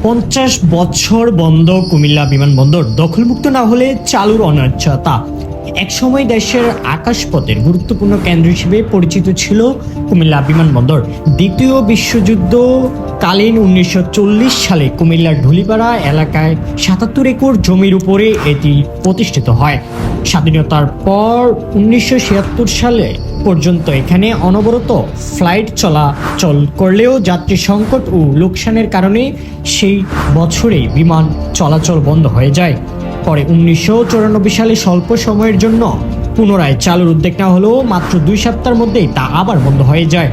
50 বছর বন্ধ কুমিল্লা বিমানবন্দর দখলমুক্ত না হলে চালুর অনিশ্চয়তা। একসময় দেশের আকাশপথের গুরুত্বপূর্ণ কেন্দ্র হিসেবে পরিচিত ছিল কুমিল্লা বিমানবন্দর। দ্বিতীয় বিশ্বযুদ্ধ কালীন 1940 সালে কুমিল্লার ঢুলিপাড়া এলাকায় 77 একর জমির উপরে এটি প্রতিষ্ঠিত হয়। স্বাধীনতার পর 1976 সালে পর্যন্ত এখানে অনবরত ফ্লাইট চলাচল করলেও যাত্রী সংকট ও লোকসানের কারণে সেই বছরেই বিমান চলাচল বন্ধ হয়ে যায়। পরে 1994 সালে স্বল্প সময়ের জন্য পুনরায় চালুর উদ্যোগ নেওয়া হলেও মাত্র 2 সপ্তাহের মধ্যেই তা আবার বন্ধ হয়ে যায়।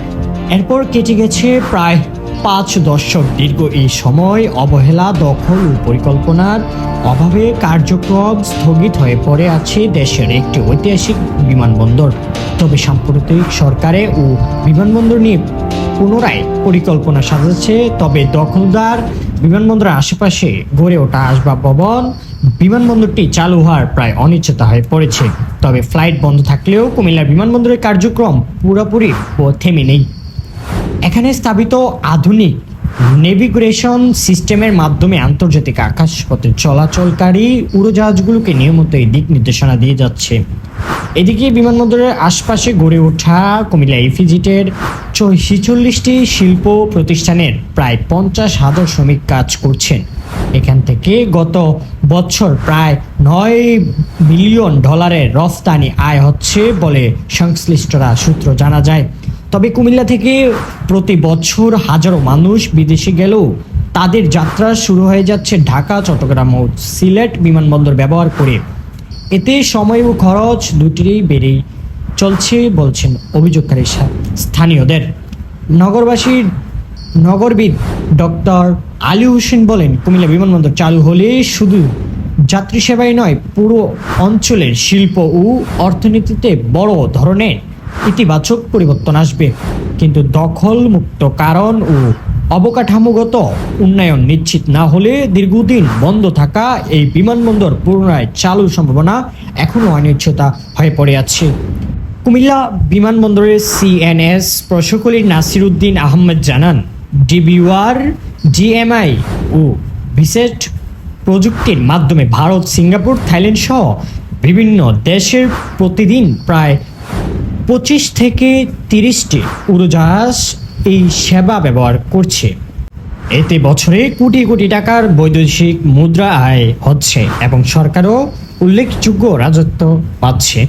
এরপর কেটে গেছে প্রায় 5 দশক। দীর্ঘ এই সময় অবহেলা, দখল ও পরিকল্পনার অভাবে কার্যক্রম স্থগিত হয়ে পড়ে আছে দেশের একটি ঐতিহাসিক বিমানবন্দর। তবে সাম্প্রতিক সরকারে ও বিমানবন্দর নিয়ে পুনরায় পরিকল্পনা সাজাচ্ছে। তবে দখলদার বিমানবন্দরের আশেপাশে গড়ে ওঠা আসবাব ভবন বিমানবন্দরটি চালু হওয়ার প্রায় অনিশ্চয়তা হয়ে পড়েছে। তবে ফ্লাইট বন্ধ থাকলেও কুমিল্লার বিমানবন্দরের কার্যক্রম পুরোপুরি থেমে নেই। এখানে স্থাপিত আধুনিক নেভিগেশন সিস্টেমের মাধ্যমে আন্তর্জাতিক আকাশপথে চলাচলকারী উড়োজাহাজগুলোকে নিয়মিত দিক নির্দেশনা দিয়ে যাচ্ছে। এদিকে বিমানবন্দরের আশপাশে গড়ে ওঠা কুমিল্লা ইপিজেডের 46টি শিল্প প্রতিষ্ঠানের প্রায় 50,000 শ্রমিক কাজ করছেন। এখান থেকে গত বছর প্রায় $9 বিলিয়ন রফতানি আয় হচ্ছে বলে সংশ্লিষ্টরা সূত্র জানা যায়। তবে কুমিল্লা থেকে প্রতি বছর হাজারো মানুষ বিদেশে গেলেও তাদের যাত্রা শুরু হয়ে যাচ্ছে ঢাকা, চট্টগ্রাম ও সিলেট বিমানবন্দর ব্যবহার করে। এতে সময় ও খরচ দুটিরই বেড়েই চলছে বলছেন অভিযোগকারী স্থানীয়দের। নগরবিদ ডক্টর আলী হোসেন বলেন, কুমিল্লা বিমানবন্দর চালু হলে শুধু যাত্রী সেবাই নয়, পুরো অঞ্চলের শিল্প ও অর্থনীতিতে বড় ধরনের ইতিবাচক পরিবর্তন আসবে। কিন্তু দখল মুক্ত কারণ ও অবকাঠামোগত উন্নয়ন নিশ্চিত না হলে দীর্ঘদিন বন্ধ থাকা এই বিমানবন্দর পুনরায় চালুর সম্ভাবনা এখনও অনিশ্চিত হয়ে পড়ে আছে। কুমিল্লা বিমানবন্দরের সিএনএস প্রকৌশলী নাসির উদ্দিন আহমেদ জানান, ডিবিওয়ার, ডিএমআই ও ভিসেট প্রযুক্তির মাধ্যমে ভারত, সিঙ্গাপুর, থাইল্যান্ড সহ বিভিন্ন দেশের প্রতিদিন প্রায় 25 থেকে 30টি উড়োজাহাজ এই সেবা ব্যবহার করছে। এতে বছরে কোটি কোটি টাকার বৈদেশিক মুদ্রা আয় হচ্ছে এবং সরকারও উল্লেখযোগ্য রাজস্ব পাচ্ছে।